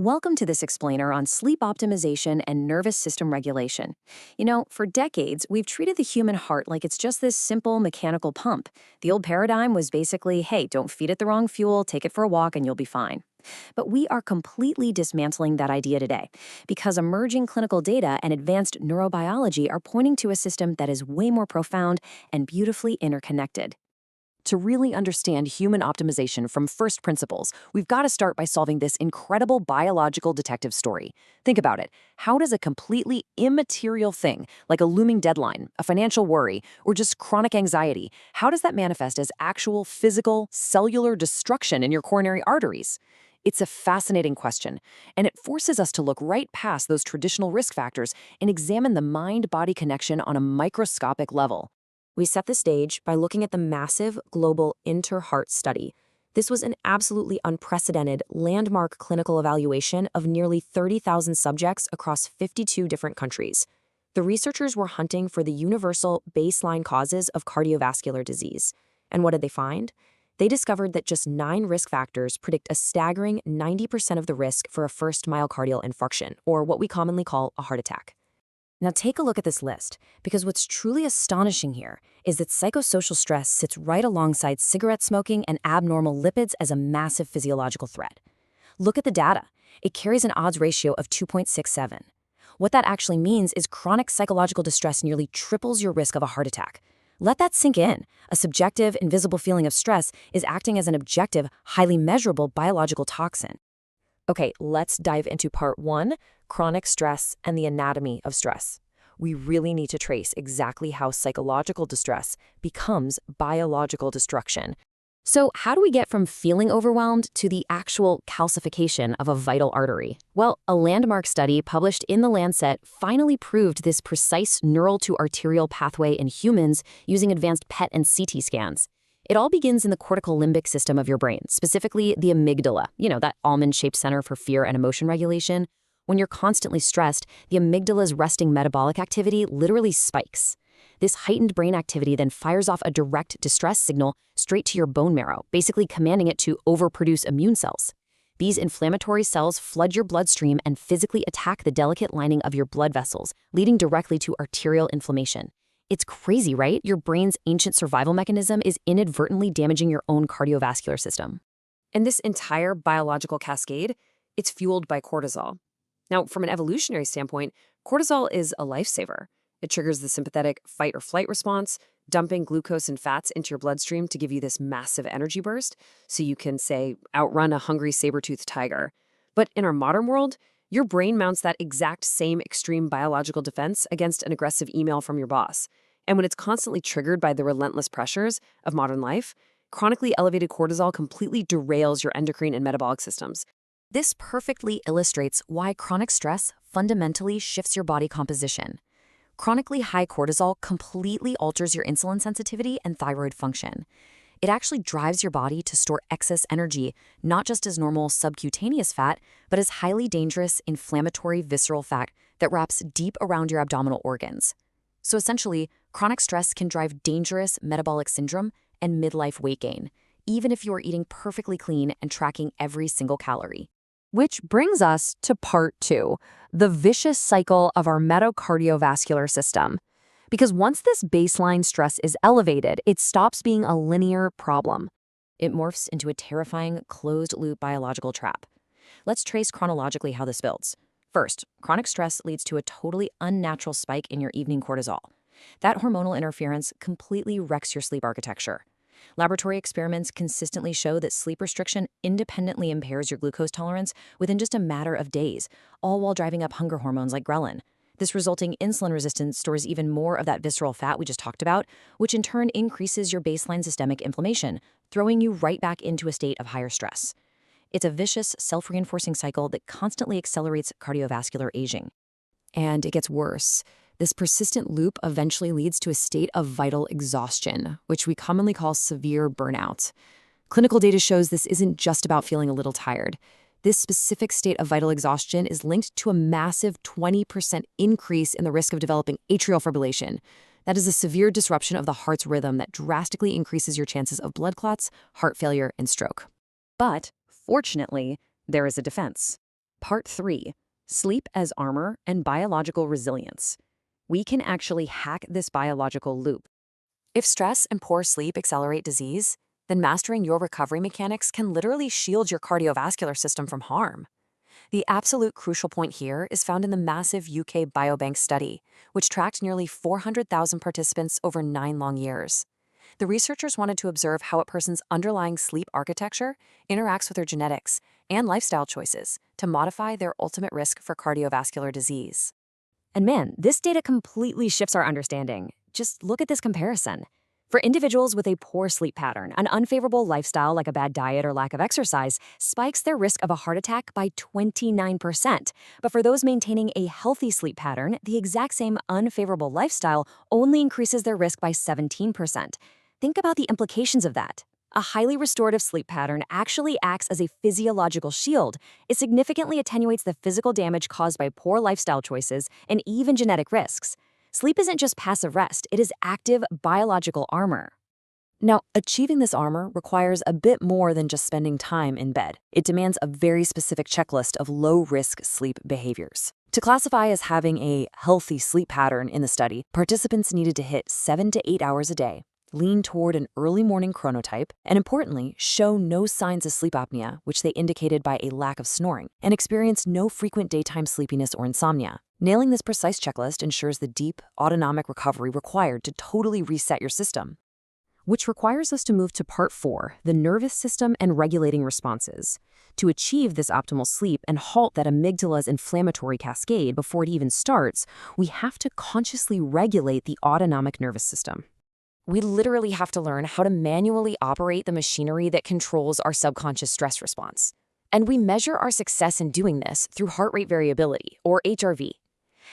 Welcome to this explainer on sleep optimization and nervous system regulation. For decades, we've treated the human heart like it's just this simple mechanical pump. The old paradigm was basically, hey, don't feed it the wrong fuel, take it for a walk, and you'll be fine. But we are completely dismantling that idea today because emerging clinical data and advanced neurobiology are pointing to a system that is way more profound and beautifully interconnected. To really understand human optimization from first principles, we've got to start by solving this incredible biological detective story. Think about it. How does a completely immaterial thing, like a looming deadline, a financial worry, or just chronic anxiety, how does that manifest as actual physical, cellular destruction in your coronary arteries? It's a fascinating question, and it forces us to look right past those traditional risk factors and examine the mind-body connection on a microscopic level. We set the stage by looking at the massive global Inter-Heart study. This was an absolutely unprecedented landmark clinical evaluation of nearly 30,000 subjects across 52 different countries. The researchers were hunting for the universal baseline causes of cardiovascular disease. And what did they find? They discovered that just 9 risk factors predict a staggering 90% of the risk for a first myocardial infarction, or what we commonly call a heart attack. Now take a look at this list, because what's truly astonishing here is that psychosocial stress sits right alongside cigarette smoking and abnormal lipids as a massive physiological threat. Look at the data. It carries an odds ratio of 2.67. What that actually means is chronic psychological distress nearly triples your risk of a heart attack. Let that sink in. A subjective, invisible feeling of stress is acting as an objective, highly measurable biological toxin. Okay, let's dive into part 1, chronic stress and the anatomy of stress. We really need to trace exactly how psychological distress becomes biological destruction. So how do we get from feeling overwhelmed to the actual calcification of a vital artery? Well, a landmark study published in The Lancet finally proved this precise neural-to-arterial pathway in humans using advanced PET and CT scans. It all begins in the cortical limbic system of your brain, specifically the amygdala, that almond-shaped center for fear and emotion regulation. When you're constantly stressed, the amygdala's resting metabolic activity literally spikes. This heightened brain activity then fires off a direct distress signal straight to your bone marrow, basically commanding it to overproduce immune cells. These inflammatory cells flood your bloodstream and physically attack the delicate lining of your blood vessels, leading directly to arterial inflammation. It's crazy, right? Your brain's ancient survival mechanism is inadvertently damaging your own cardiovascular system. And this entire biological cascade, it's fueled by cortisol. Now, from an evolutionary standpoint, cortisol is a lifesaver. It triggers the sympathetic fight or flight response, dumping glucose and fats into your bloodstream to give you this massive energy burst, so you can, say, outrun a hungry saber-toothed tiger. But in our modern world, your brain mounts that exact same extreme biological defense against an aggressive email from your boss. And when it's constantly triggered by the relentless pressures of modern life, chronically elevated cortisol completely derails your endocrine and metabolic systems. This perfectly illustrates why chronic stress fundamentally shifts your body composition. Chronically high cortisol completely alters your insulin sensitivity and thyroid function. It actually drives your body to store excess energy, not just as normal subcutaneous fat, but as highly dangerous inflammatory visceral fat that wraps deep around your abdominal organs. So essentially, chronic stress can drive dangerous metabolic syndrome and midlife weight gain, even if you are eating perfectly clean and tracking every single calorie. Which brings us to part 2, the vicious cycle of our metacardiovascular system. Because once this baseline stress is elevated, it stops being a linear problem. It morphs into a terrifying closed-loop biological trap. Let's trace chronologically how this builds. First, chronic stress leads to a totally unnatural spike in your evening cortisol. That hormonal interference completely wrecks your sleep architecture. Laboratory experiments consistently show that sleep restriction independently impairs your glucose tolerance within just a matter of days, all while driving up hunger hormones like ghrelin. This resulting insulin resistance stores even more of that visceral fat we just talked about, which in turn increases your baseline systemic inflammation, throwing you right back into a state of higher stress. It's a vicious, self-reinforcing cycle that constantly accelerates cardiovascular aging. And it gets worse. This persistent loop eventually leads to a state of vital exhaustion, which we commonly call severe burnout. Clinical data shows this isn't just about feeling a little tired. This specific state of vital exhaustion is linked to a massive 20% increase in the risk of developing atrial fibrillation. That is a severe disruption of the heart's rhythm that drastically increases your chances of blood clots, heart failure, and stroke. But, fortunately, there is a defense. Part 3. Sleep as Armor and Biological Resilience. We can actually hack this biological loop. If stress and poor sleep accelerate disease, then mastering your recovery mechanics can literally shield your cardiovascular system from harm. The absolute crucial point here is found in the massive UK Biobank study, which tracked nearly 400,000 participants over 9 long years. The researchers wanted to observe how a person's underlying sleep architecture interacts with their genetics and lifestyle choices to modify their ultimate risk for cardiovascular disease. And man, this data completely shifts our understanding. Just look at this comparison. For individuals with a poor sleep pattern, an unfavorable lifestyle like a bad diet or lack of exercise spikes their risk of a heart attack by 29%. But for those maintaining a healthy sleep pattern, the exact same unfavorable lifestyle only increases their risk by 17%. Think about the implications of that. A highly restorative sleep pattern actually acts as a physiological shield. It significantly attenuates the physical damage caused by poor lifestyle choices and even genetic risks. Sleep isn't just passive rest, it is active biological armor. Now, achieving this armor requires a bit more than just spending time in bed. It demands a very specific checklist of low-risk sleep behaviors. To classify as having a healthy sleep pattern in the study, participants needed to hit 7 to 8 hours a day, lean toward an early morning chronotype, and importantly, show no signs of sleep apnea, which they indicated by a lack of snoring, and experience no frequent daytime sleepiness or insomnia. Nailing this precise checklist ensures the deep, autonomic recovery required to totally reset your system. Which requires us to move to Part 4, the nervous system and regulating responses. To achieve this optimal sleep and halt that amygdala's inflammatory cascade before it even starts, we have to consciously regulate the autonomic nervous system. We literally have to learn how to manually operate the machinery that controls our subconscious stress response. And we measure our success in doing this through heart rate variability, or HRV.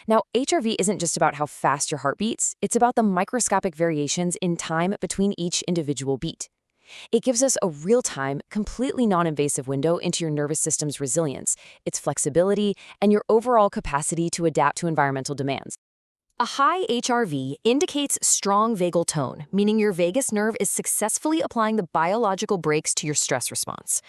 Now, HRV isn't just about how fast your heart beats, it's about the microscopic variations in time between each individual beat. It gives us a real-time, completely non-invasive window into your nervous system's resilience, its flexibility, and your overall capacity to adapt to environmental demands. A high HRV indicates strong vagal tone, meaning your vagus nerve is successfully applying the biological brakes to your stress response.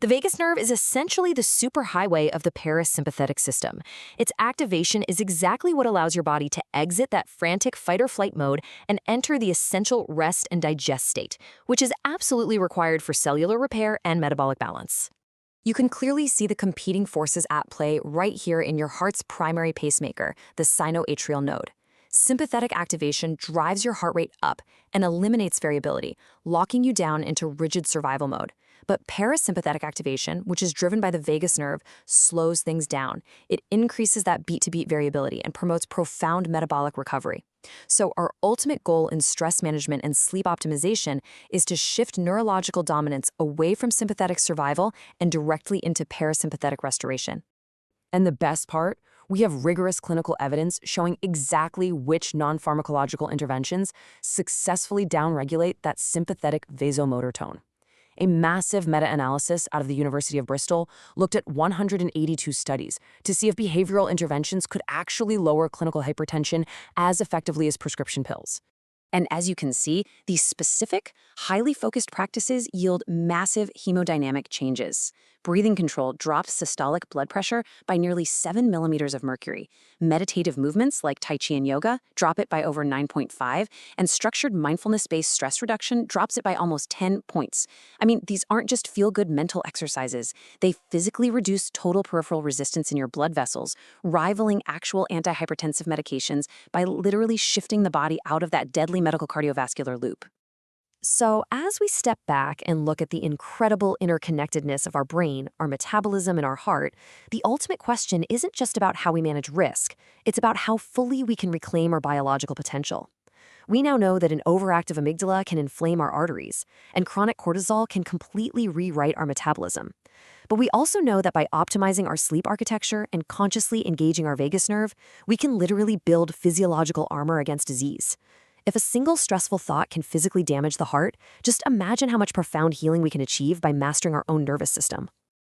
The vagus nerve is essentially the superhighway of the parasympathetic system. Its activation is exactly what allows your body to exit that frantic fight-or-flight mode and enter the essential rest and digest state, which is absolutely required for cellular repair and metabolic balance. You can clearly see the competing forces at play right here in your heart's primary pacemaker, the sinoatrial node. Sympathetic activation drives your heart rate up and eliminates variability, locking you down into rigid survival mode. But parasympathetic activation, which is driven by the vagus nerve, slows things down. It increases that beat-to-beat variability and promotes profound metabolic recovery. So our ultimate goal in stress management and sleep optimization is to shift neurological dominance away from sympathetic survival and directly into parasympathetic restoration. And the best part? We have rigorous clinical evidence showing exactly which non-pharmacological interventions successfully downregulate that sympathetic vasomotor tone. A massive meta-analysis out of the University of Bristol looked at 182 studies to see if behavioral interventions could actually lower clinical hypertension as effectively as prescription pills. And as you can see, these specific, highly focused practices yield massive hemodynamic changes. Breathing control drops systolic blood pressure by nearly 7 millimeters of mercury. Meditative movements like Tai Chi and yoga drop it by over 9.5, and structured mindfulness-based stress reduction drops it by almost 10 points. I mean, these aren't just feel-good mental exercises. They physically reduce total peripheral resistance in your blood vessels, rivaling actual antihypertensive medications by literally shifting the body out of that deadly medical cardiovascular loop. So, as we step back and look at the incredible interconnectedness of our brain, our metabolism, and our heart, the ultimate question isn't just about how we manage risk, it's about how fully we can reclaim our biological potential. We now know that an overactive amygdala can inflame our arteries, and chronic cortisol can completely rewrite our metabolism. But we also know that by optimizing our sleep architecture and consciously engaging our vagus nerve, we can literally build physiological armor against disease. If a single stressful thought can physically damage the heart, just imagine how much profound healing we can achieve by mastering our own nervous system.